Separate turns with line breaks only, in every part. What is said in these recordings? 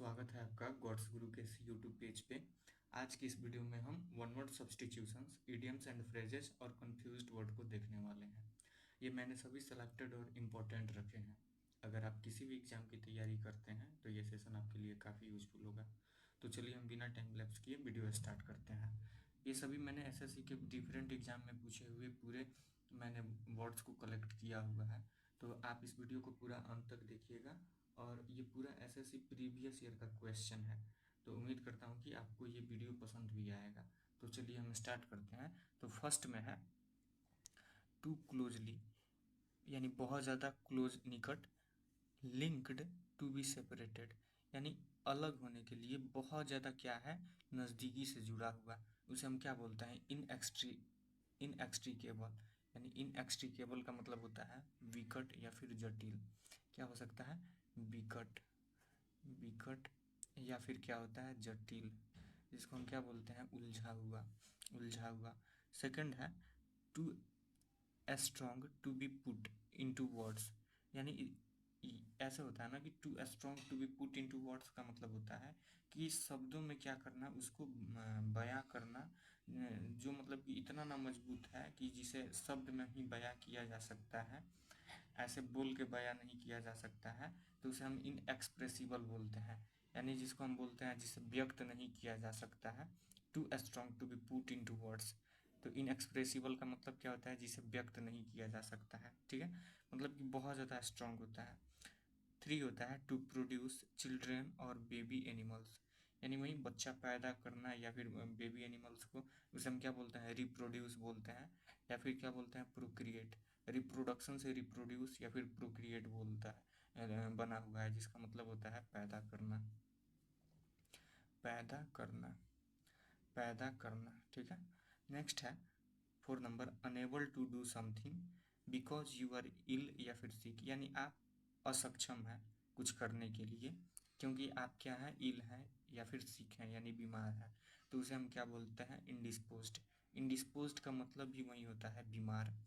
स्वागत है आपका गॉड्स गुरु के इस यूट्यूब पेज पे। आज की इस वीडियो में हम one word substitutions, idioms and phrases और कंफ्यूज्ड वर्ड को देखने वाले हैं। ये मैंने सभी सेलेक्टेड और इम्पोर्टेंट रखे हैं। अगर आप किसी भी एग्जाम की तैयारी करते हैं तो ये सेशन आपके लिए काफ़ी यूजफुल होगा। तो चलिए हम बिना टाइम लैप्स किए वीडियो स्टार्ट करते हैं। ये सभी मैंने एसएससी के डिफरेंट एग्जाम में पूछे हुए पूरे मैंने वर्ड्स को कलेक्ट किया हुआ है। तो आप इस वीडियो को पूरा अंत तक देखिएगा और ये पूरा एसएससी प्रीवियस ईयर का क्वेश्चन है। तो उम्मीद करता हूँ कि आपको ये वीडियो पसंद भी आएगा। तो चलिए हम स्टार्ट करते हैं। तो फर्स्ट में है टू क्लोजली, यानी बहुत ज़्यादा क्लोज, निकट। लिंक्ड, टू बी सेपरेटेड, यानी अलग होने के लिए बहुत ज़्यादा क्या है, नज़दीकी से जुड़ा हुआ। उसे हम क्या बोलते हैं, इनएक्सट्रीकेबल, यानी इनएक्सट्रीकेबल का मतलब होता है विकट या फिर जटिल। क्या हो सकता है, विकट, विकट या फिर क्या होता है जटिल, जिसको हम क्या बोलते हैं, उलझा हुआ, उलझा हुआ। सेकंड है too strong to be put into words, यानी ऐसे होता है ना कि too strong to be put into words का मतलब होता है कि शब्दों में क्या करना, उसको बयां करना, जो मतलब कि इतना ना मजबूत है कि जिसे शब्द में ही बयां किया जा सकता है, ऐसे बोल के बयां नहीं किया जा सकता है। तो उसे हम इनएक्सप्रेसिबल बोलते हैं, यानी जिसको हम बोलते हैं जिसे व्यक्त नहीं किया जा सकता है। Too strong to be put into words. तो इनएक्सप्रेसिबल का मतलब क्या होता है, जिसे व्यक्त नहीं किया जा सकता है, ठीक है, मतलब कि बहुत ज़्यादा स्ट्रांग होता है। 3 होता है टू प्रोड्यूस चिल्ड्रेन और बेबी एनिमल्स, यानी वही बच्चा पैदा करना या फिर बेबी एनिमल्स को, उसे हम क्या बोलते हैं, रिप्रोड्यूस बोलते हैं, या फिर क्या बोलते हैं, प्रोक्रिएट। रिप्रोडक्शन से रिप्रोड्यूस या फिर प्रोक्रिएट बोलता है, बना हुआ है, जिसका मतलब होता है पैदा करना, पैदा करना, पैदा करना, ठीक है। नेक्स्ट है 4 number, unable to do something because you are ill या फिर सिक, यानी आप असक्षम है कुछ करने के लिए क्योंकि आप क्या है, इल है या फिर सिक है, यानी बीमार है। तो उसे हम क्या बोलते हैं, इंडिस्पोज्ड। इंडिस्पोज्ड का मतलब भी वही होता है, बीमार।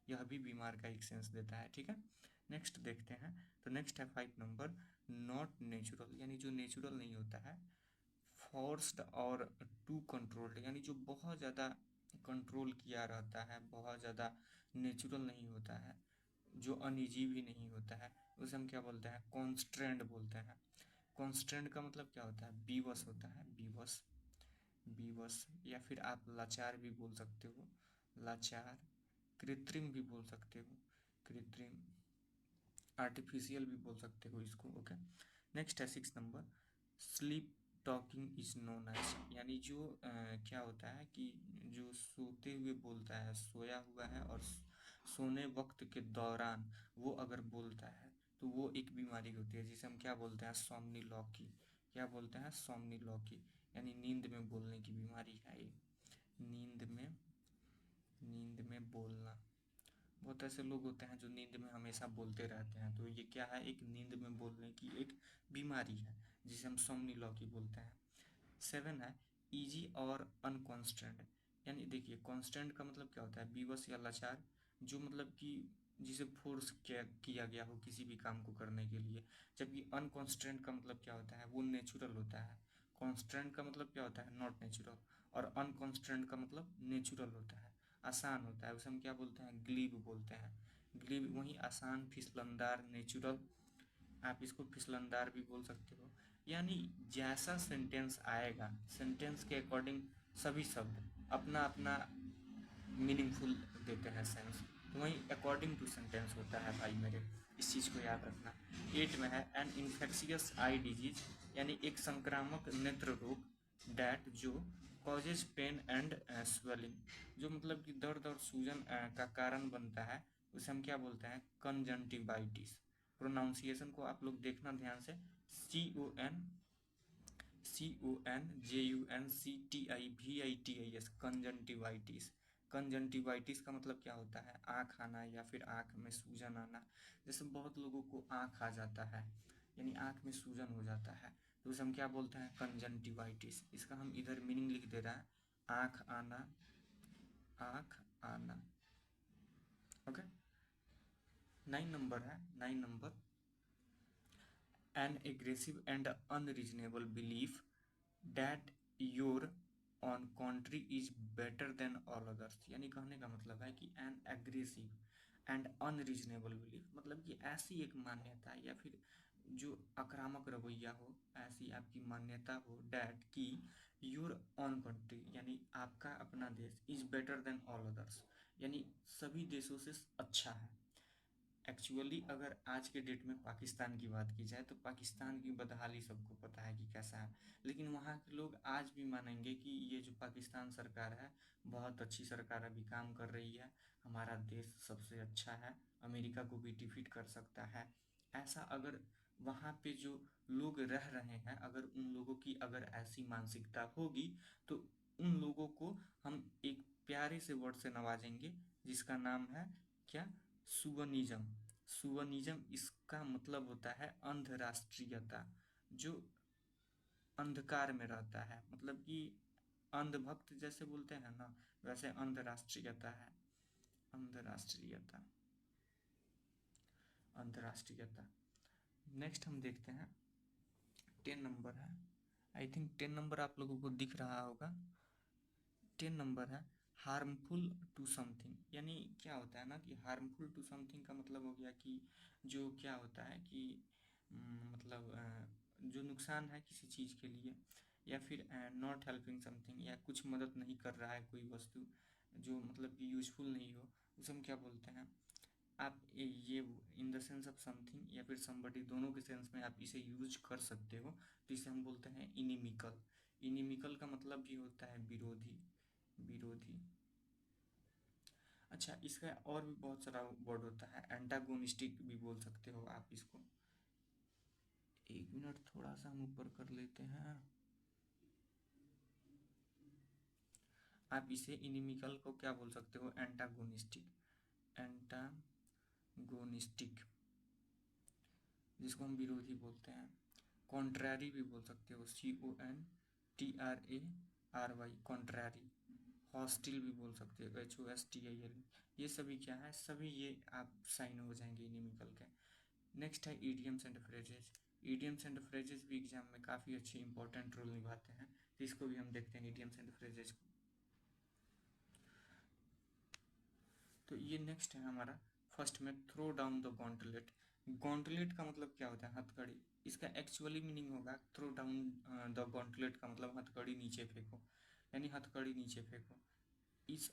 यह भी बीमार का एक सेंस देता है, ठीक है। नेक्स्ट देखते हैं। तो नेक्स्ट है 5 नंबर, नॉट नेचुरल, यानी जो नेचुरल नहीं होता है। फोर्स्ड और टू कंट्रोल्ड, यानी जो बहुत ज़्यादा कंट्रोल किया रहता है, बहुत ज़्यादा नेचुरल नहीं होता है, जो अनइजी भी नहीं होता है, उसे हम क्या बोलते हैं, कॉन्स्ट्रेंट बोलते हैं। कॉन्स्ट्रेंट का मतलब क्या होता है, बीवश होता है, बीवश, बीवश, या फिर आप लाचार भी बोल सकते हो, लाचार। कृत्रिम भी बोल सकते हो, कृत्रिम। आर्टिफिशियल भी बोल सकते हो इसको, ओके। नेक्स्ट है 6 number, sleep talking is known as, यानी जो क्या होता है कि जो सोते हुए बोलता है, सोया हुआ है और सोने वक्त के दौरान वो अगर बोलता है तो वो एक बीमारी होती है, जिसे हम क्या बोलते हैं, सोमनीलॉकी। क्या बोलते हैं, सोमनीलॉकी, यानी नींद में बोलने की बीमारी है ये, नींद में, नींद में बोलना। बहुत ऐसे लोग होते हैं जो नींद में हमेशा बोलते रहते हैं, तो ये क्या है, एक नींद में बोलने की एक बीमारी है, जिसे हम सोमनीलॉकी बोलते हैं। 7 है इजी और अनकॉन्स्टेंट, यानी देखिए कॉन्स्टेंट का मतलब क्या होता है, बीवश या लाचार, जो मतलब कि जिसे फोर्स किया गया हो किसी भी काम को करने के लिए। जबकि अनकॉन्स्टेंट का मतलब क्या होता है, वो नेचुरल होता है। कॉन्स्टेंट का मतलब क्या होता है, नॉट नेचुरल, और अनकॉन्स्टेंट का मतलब नेचुरल होता है, आसान होता है, उसे हम क्या बोलते हैं, ग्लीब बोलते हैं। ग्लीब वही आसान, फिसलनदार, नेचुरल, आप इसको फिसलनदार भी बोल सकते हो। यानी जैसा सेंटेंस आएगा, सेंटेंस के अकॉर्डिंग सभी शब्द अपना अपना मीनिंगफुल देते हैं सेंस, तो वही अकॉर्डिंग टू सेंटेंस होता है भाई मेरे, इस चीज़ को याद रखना। 8 में है एन इन्फेक्शियस आई डिजीज, यानी एक संक्रामक नेत्र रोग, डैट जो कॉजेज पेन एंड स्वेलिंग, जो मतलब कि दर्द और सूजन का कारण बनता है, उसे हम क्या बोलते हैं, कंजंटिवाइटिस। प्रोनाउंसिएशन को आप लोग देखना ध्यान से, CONJUNCTIVITIS, कंजंटिवाइटिस। कंजंटिवाइटिस का मतलब क्या होता है, आँख आना या फिर आँख में सूजन आना। जैसे बहुत लोगों को आँख आ जाता है, यानी आँख में सूजन हो जाता है, तो उसे हम क्या बोलते हैं, कंजंटिवाइटिस। इसका हम इधर मीनिंग लिख दे रहे हैं, आँख आना, आँख आना, ओके। 9 नंबर है, 9 number, N aggressive and unreasonable belief that your on country is better than all others. यानी कहने का मतलब है कि N aggressive and unreasonable belief, मतलब कि ऐसी एक मान्यता या फिर जो आक्रामक रवैया हो, ऐसी आपकी मान्यता हो डैट कि योर ऑन कंट्री यानी आपका अपना देश is better than all others, यानी सभी देशों से अच्छा है। एक्चुअली अगर आज के डेट में पाकिस्तान की बात की जाए तो पाकिस्तान की बदहाली सबको पता है कि कैसा है, लेकिन वहाँ के लोग आज भी मानेंगे कि ये जो पाकिस्तान सरकार है बहुत अच्छी सरकार अभी काम कर रही है, हमारा देश सबसे अच्छा है, अमेरिका को भी डिफीट कर सकता है। ऐसा अगर वहाँ पे जो लोग रह रहे हैं, अगर उन लोगों की अगर ऐसी मानसिकता होगी तो उन लोगों को हम एक प्यारे से वर्ड से नवाजेंगे जिसका नाम है क्या, सुवनिज्म। सुवनिज्म इसका मतलब होता है अंधराष्ट्रीयता, जो अंधकार में रहता है, मतलब कि अंधभक्त जैसे बोलते हैं ना, वैसे अंधराष्ट्रीयता है। अंधराष्ट्रीयता, अंधराष्ट्रीयता। नेक्स्ट हम देखते हैं 10 नंबर है, आई थिंक 10 नंबर आप लोगों को दिख रहा होगा। 10 नंबर है हार्मफुल टू समथिंग। यानी क्या होता है ना कि हार्मफुल टू समथिंग का मतलब हो गया कि जो क्या होता है कि मतलब जो नुकसान है किसी चीज़ के लिए, या फिर नॉट हेल्पिंग समथिंग, या कुछ मदद नहीं कर रहा है कोई वस्तु जो मतलब कि यूजफुल नहीं हो, उसे हम क्या बोलते हैं। आप ये in the sense of something या फिर समबडी, दोनों के सेंस में आप इसे यूज कर सकते हो, तो इसे हम बोलते हैं इनिमिकल। इनिमिकल का मतलब भी होता है विरोधी, विरोधी। अच्छा, इसका और भी बहुत सारा वर्ड होता है, एंटागोनिस्टिक भी बोल सकते हो आप इसको। एक मिनट थोड़ा सा हम ऊपर कर लेते हैं। आप इसे इनिमिकल को क्या बोल सकते हो, एंटागोनिस्टिक। एंटागोनिस्टिक जिसको हम विरोधी बोलते हैं। कॉन्ट्रैरी भी बोल सकते हो, CONTRARY, कॉन्ट्रैरी। हॉस्टिल भी बोल सकते हो, HOSTIL। ये सभी क्या है, सभी ये आप साइन हो जाएंगे इनिमिकल के। नेक्स्ट है idioms and phrases. Idioms and phrases भी एग्जाम में काफ़ी अच्छे इंपॉर्टेंट रोल निभाते हैं, तो इसको भी हम देखते हैं ईडियम्स एंड फ्रेजेस को। तो ये नेक्स्ट है हमारा फर्स्ट में, throw down the gauntlet. Gauntlet का मतलब क्या होता है, हथकड़ी। इसका एक्चुअली मीनिंग होगा थ्रो डाउन द गॉन्टलेट का मतलब हथकड़ी नीचे फेंको, यानी हथकड़ी नीचे फेंको। इस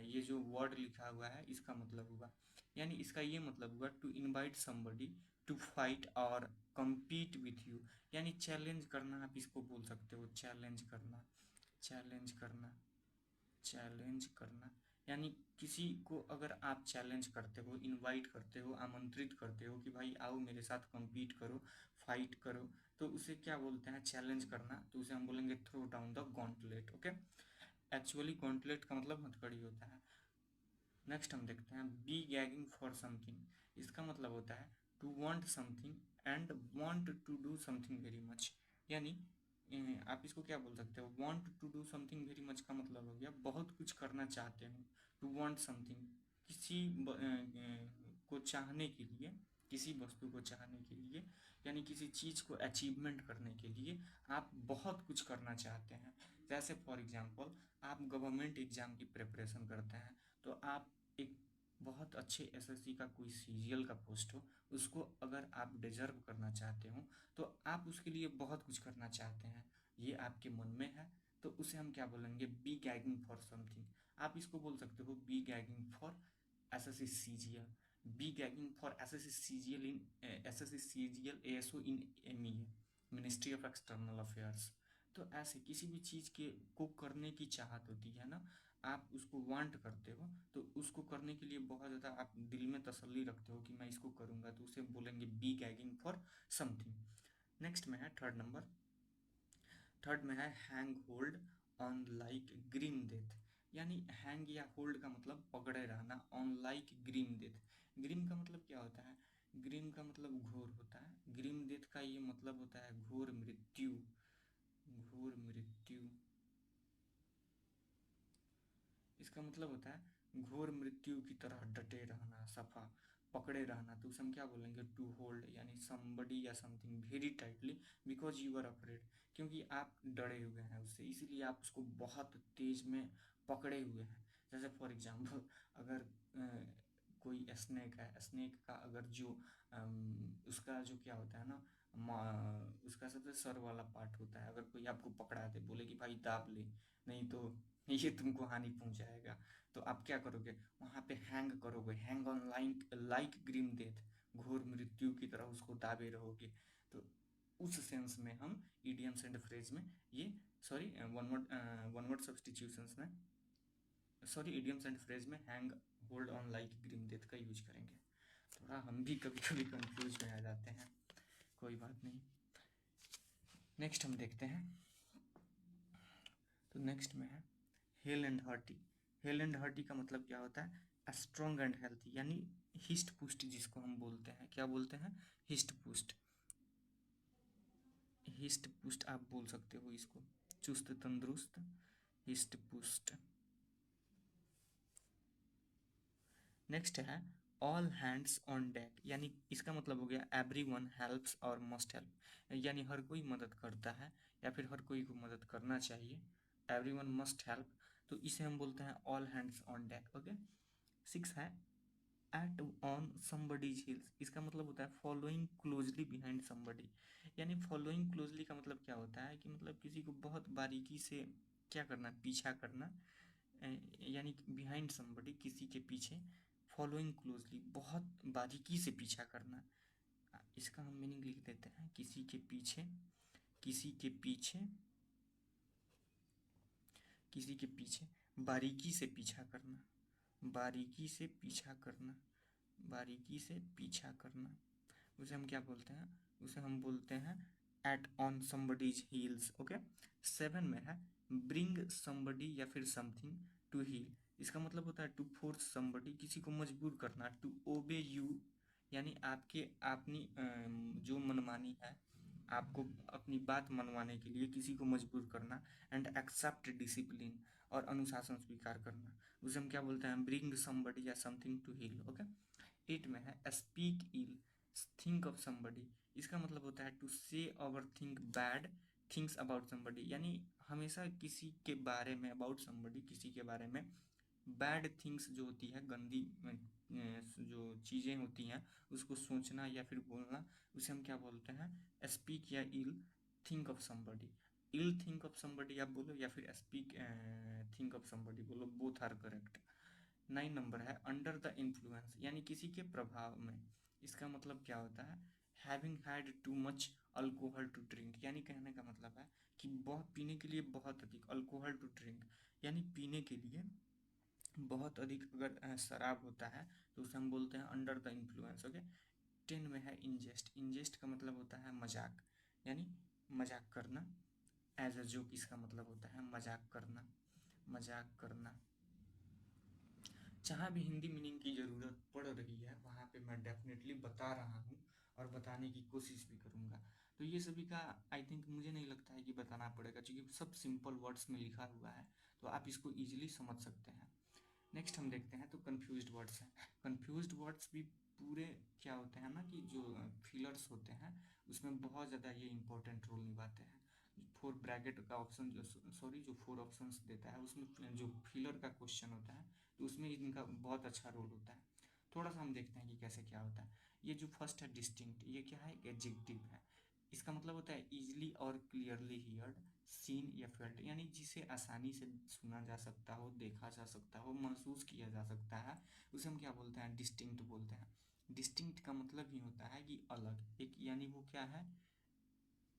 ये जो वर्ड लिखा हुआ है इसका मतलब हुआ, यानी इसका ये मतलब हुआ to invite somebody to fight और compete विथ यू, यानी चैलेंज करना आप इसको बोल सकते हो, चैलेंज करना, चैलेंज करना, चैलेंज करना। यानी किसी को अगर आप चैलेंज करते हो, इनवाइट करते हो, आमंत्रित करते हो कि भाई आओ मेरे साथ compete करो, फाइट करो, तो उसे क्या बोलते हैं, चैलेंज करना, तो उसे हम बोलेंगे throw down the gauntlet. Okay, actually gauntlet का मतलब हथकड़ी होता है। नेक्स्ट हम देखते हैं बी गैगिंग फॉर समथिंग। इसका मतलब होता है to want something and want to do something very much, यानी आप इसको क्या बोल सकते हो, want to do something very much का मतलब हो गया बहुत कुछ करना चाहते हो। टू वांट समथिंग, किसी को चाहने के लिए, किसी वस्तु को चाहने के लिए, यानी किसी चीज़ को अचीवमेंट करने के लिए आप बहुत कुछ करना चाहते हैं। जैसे फॉर एग्जांपल आप गवर्नमेंट एग्ज़ाम की प्रिपरेशन करते हैं, तो आप एक बहुत अच्छे एसएससी का कोई सीजीएल का पोस्ट हो, उसको अगर आप डिजर्व करना चाहते हो तो आप उसके लिए बहुत कुछ करना चाहते हैं, ये आपके मन में है, तो उसे हम क्या बोलेंगे, बी गैगिंग फॉर समथिंग। आप इसको बोल सकते हो be gagging for SSC CGL, be gagging for SSC CGL in SSC CGL ASO in MEA, ministry of external affairs. तो ऐसे किसी भी चीज़ के को करने की चाहत होती है ना, आप उसको वांट करते हो, तो उसको करने के लिए बहुत ज़्यादा आप दिल में तसल्ली रखते हो कि मैं इसको करूँगा, तो उसे बोलेंगे be gagging for something. Next में है थर्ड नंबर, थर्ड में है hang hold on like green death. यानी हैंग या होल्ड का मतलब पकड़े रहना, on like green death. Green का मतलब क्या होता है, ग्रीन का मतलब घोर होता है, ग्रीन डेथ का ये मतलब होता है घोर मृत्यु, घोर मृत्यु। इसका मतलब होता है घोर मृत्यु की तरह डटे रहना, सफा पकड़े रहना, तो उसे हम क्या बोलेंगे, टू होल्ड, यानी समबडी या something very tightly because you are afraid, क्योंकि आप डरे हुए हैं उससे, इसीलिए आप उसको बहुत तेज में पकड़े हुए हैं। जैसे फॉर एग्जांपल अगर कोई स्नेक है, स्नेक का अगर जो उसका जो क्या होता है ना, उसका सबसे सर वाला पार्ट होता है, अगर कोई आपको पकड़ा दे, बोले कि भाई दाब ले, नहीं तो ये तुमको हानि पहुंचाएगा, तो आप क्या करोगे, वहां पे हैंग करोगे, hang on like like grim death, घोर मृत्यु की तरह उसको दाबे रहोगे। तो उस सेंस में हम इडियम्स एंड फ्रेज में ये, सॉरी वन वर्ड सब्स्टिट्यूशंस में, सॉरी इडियम्स एंड फ्रेज में hang, hold on like grim death का यूज करेंगे। थोड़ा हम भी कभी कभी कंफ्यूज में आ जाते हैं, कोई बात नहीं। नेक्स्ट हम देखते हैं, तो नेक्स्ट में है hello and hearty. Hello and hearty का मतलब क्या होता है, स्ट्रॉन्ग एंड हेल्थी, यानी हिस्ट पुष्ट जिसको हम बोलते हैं, क्या बोलते हैं, हिस्ट पुष्ट, हिस्ट पुष्ट आप बोल सकते हो इसको, चुस्त तंदुरुस्त, हिस्ट पुष्ट। नेक्स्ट है ऑल हैंड्स ऑन डेक, यानी इसका मतलब हो गया एवरीवन हेल्प्स और मस्ट हेल्प, यानी हर कोई मदद करता है या फिर हर कोई को मदद करना चाहिए, एवरीवन मस्ट हेल्प, तो इसे हम बोलते हैं all hands on deck. Okay. 6 है एट ऑन समबडीज हील्स, इसका मतलब होता है फॉलोइंग क्लोजली बिहाइंड समबडी, यानी फॉलोइंग क्लोजली का मतलब क्या होता है कि मतलब किसी को बहुत बारीकी से क्या करना, पीछा करना, यानी बिहाइंड समबडी किसी के पीछे, फॉलोइंग क्लोजली बहुत बारीकी से पीछा करना, इसका हम मीनिंग लिख देते हैं किसी के पीछे, किसी के पीछे, किसी के पीछे बारीकी से पीछा करना, बारीकी से पीछा करना, बारीकी से पीछा करना, उसे हम क्या बोलते हैं, उसे हम बोलते हैं at on somebody's heels. Okay. 7 में है ब्रिंग समबडी या फिर समथिंग टू हील, इसका मतलब होता है टू फोर्स समबडी, किसी को मजबूर करना, टू ओबे यू, यानी आपके अपनी जो मनमानी है, आपको अपनी बात मनवाने के लिए किसी को मजबूर करना, एंड एक्सेप्ट डिसिप्लिन, और अनुशासन स्वीकार करना, उसे हम क्या बोलते हैं, ब्रिंग समबडी या समथिंग टू हील। ओके। 8 में है speak ill think of somebody, इसका मतलब होता है to say over think bad things about somebody, यानी हमेशा किसी के बारे में, अबाउट समबडी किसी के बारे में बैड थिंग्स जो होती है, गंदी जो चीज़ें होती हैं उसको सोचना या फिर बोलना, उसे हम क्या बोलते हैं, स्पीक या ill think of somebody. Ill think of somebody आप बोलो या फिर स्पीक थिंक ऑफ समबडी बोलो, बोथ आर करेक्ट। 9 नंबर है अंडर द इन्फ्लुएंस, यानी किसी के प्रभाव में, इसका मतलब क्या होता है, having had too much alcohol to drink, यानी कहने का मतलब है कि बहुत पीने के लिए बहुत अधिक, अल्कोहल टू ड्रिंक यानी पीने के लिए बहुत अधिक अगर शराब होता है तो उसे हम बोलते हैं अंडर द इन्फ्लुएंस। ओके। 10 में है इंजेस्ट, इंजेस्ट का मतलब होता है मजाक, यानी मजाक करना, एज अ जोक इसका मतलब होता है मजाक करना, मजाक करना। जहाँ भी हिंदी मीनिंग की ज़रूरत पड़ रही है वहाँ पे मैं डेफिनेटली बता रहा हूँ और बताने की कोशिश भी करूँगा। तो ये सभी का आई थिंक मुझे नहीं लगता है कि बताना पड़ेगा, क्योंकि सब सिंपल वर्ड्स में लिखा हुआ है, तो आप इसको ईजिली समझ सकते हैं। नेक्स्ट हम देखते हैं, तो कन्फ्यूज्ड वर्ड्स हैं। कन्फ्यूज्ड वर्ड्स भी पूरे क्या होते हैं ना, कि जो फिलर्स होते हैं उसमें बहुत ज़्यादा ये इंपॉर्टेंट रोल निभाते हैं। 4 ब्रैकेट का ऑप्शन जो, सॉरी जो 4 ऑप्शंस देता है उसमें जो फिलर का क्वेश्चन होता है तो उसमें इनका बहुत अच्छा रोल होता है। थोड़ा सा हम देखते हैं कि कैसे क्या होता है। ये जो फर्स्ट है डिस्टिंक्ट, ये क्या है, एक एडजेक्टिव है, इसका मतलब होता है इजीली और क्लियरली हियर्ड, सीन या फेल्ट, यानी जिसे आसानी से सुना जा सकता हो, देखा जा सकता हो, महसूस किया जा सकता है, उसे हम क्या बोलते हैं, डिस्टिंक्ट बोलते हैं। डिस्टिंक्ट का मतलब ही होता है कि अलग, एक यानी वो क्या है,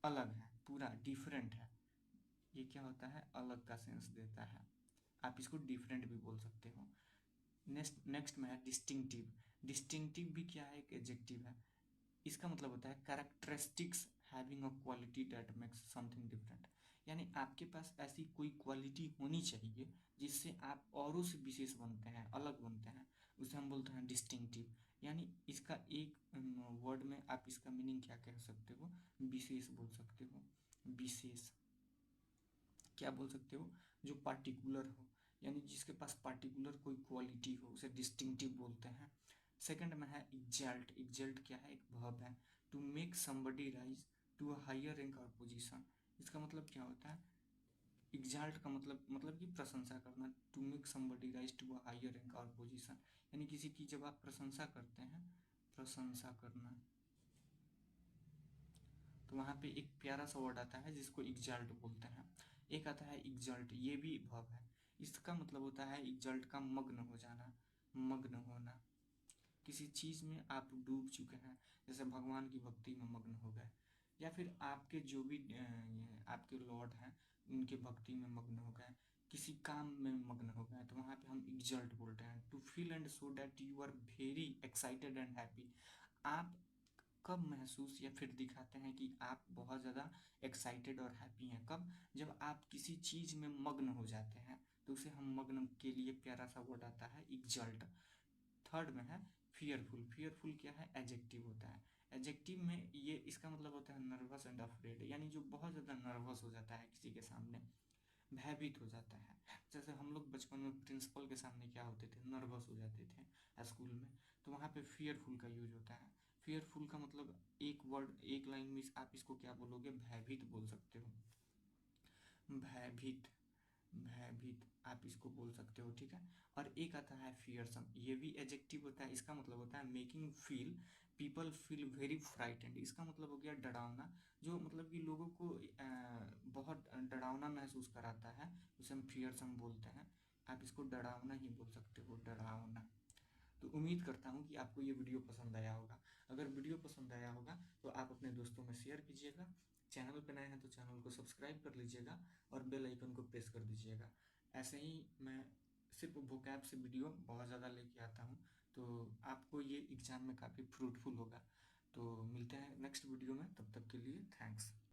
अलग है, पूरा डिफरेंट है, ये क्या होता है, अलग का सेंस देता है, आप इसको डिफरेंट भी बोल सकते हो। नेक्स्ट में है डिस्टिंक्टिव, डिस्टिंक्टिव भी क्या है, एक एडजेक्टिव है, इसका मतलब होता है characteristics having a quality that makes something different, यानी आपके पास ऐसी कोई क्वालिटी होनी चाहिए जिससे आप औरों से विशेष बनते हैं, अलग बनते हैं, उसे हम बोलते हैं डिस्टिंक्टिव। यानी इसका एक वर्ड में आप इसका मीनिंग क्या कह सकते हो, विशेष बोल सकते हो, विशेष क्या बोल सकते हो, जो पार्टिकुलर हो, यानी जिसके पास पार्टिकुलर कोई क्वालिटी हो उसे डिस्टिंक्टिव बोलते हैं। सेकंड में है एग्जल्ट। एग्जल्ट क्या है? एक वर्ब है। To make somebody rise to a higher rank और पोजीशन। इसका मतलब क्या होता है? एग्जल्ट का मतलब कि प्रशंसा करना। To make somebody rise to a higher rank और पोजीशन, यानी किसी की जब आप प्रशंसा करते हैं, प्रशंसा करना, तो वहाँ पे एक प्यारा सा वर्ड आता है जिसको एग्जल्ट बोलते हैं। एक आता है एग्जल्ट, ये भी वर्ब है। इसका मतलब होता है एग्जल्ट का मग्न हो जाना, मग्न होना। किसी चीज़ में आप डूब चुके हैं, जैसे भगवान की भक्ति में मग्न हो गए, या फिर आपके जो भी आपके लॉर्ड हैं उनके भक्ति में मग्न हो गए, किसी काम में मग्न हो गए, तो वहाँ पे हम एग्जल्ट बोलते हैं। To feel and show that you are very excited and happy. आप कब महसूस या फिर दिखाते हैं कि आप बहुत ज़्यादा एक्साइटेड और हैप्पी हैं? कब? जब आप किसी चीज़ में मग्न हो जाते हैं, तो उसे हम मग्न के लिए प्यारा सा वर्ड आता है एग्जल्ट। थर्ड में है फियरफुल। फियरफुल क्या है? एडजेक्टिव होता है। एडजेक्टिव में ये इसका मतलब होता है नर्वस एंड अफ्रेड, यानी जो बहुत ज़्यादा नर्वस हो जाता है किसी के सामने, भयभीत हो जाता है। जैसे हम लोग बचपन में प्रिंसिपल के सामने क्या होते थे? नर्वस हो जाते थे स्कूल में, तो वहाँ पे फियरफुल का यूज होता है। फियरफुल का मतलब एक वर्ड, एक लाइन में आप इसको क्या बोलोगे? भयभीत बोल सकते हो। भयभीत, भयभीत आप इसको बोल सकते हो, ठीक है। और एक आता है फियरसम, ये भी एडजेक्टिव होता है। इसका मतलब होता है making feel people feel very frightened. इसका मतलब हो गया डरावना, जो मतलब कि लोगों को बहुत डरावना महसूस कराता है, उसे हम फियरसम बोलते हैं। आप इसको डरावना ही बोल सकते हो, डरावना। तो उम्मीद करता हूँ कि आपको ये वीडियो पसंद आया होगा। अगर वीडियो पसंद आया होगा तो आप अपने दोस्तों में शेयर कीजिएगा। चैनल पर नए हैं तो चैनल को सब्सक्राइब कर लीजिएगा और बेल आइकन को प्रेस कर दीजिएगा। ऐसे ही मैं सिर्फ वोकैब से वीडियो बहुत ज़्यादा लेके आता हूँ, तो आपको ये एग्ज़ाम में काफ़ी फ्रूटफुल होगा। तो मिलते हैं नेक्स्ट वीडियो में, तब तक के लिए थैंक्स।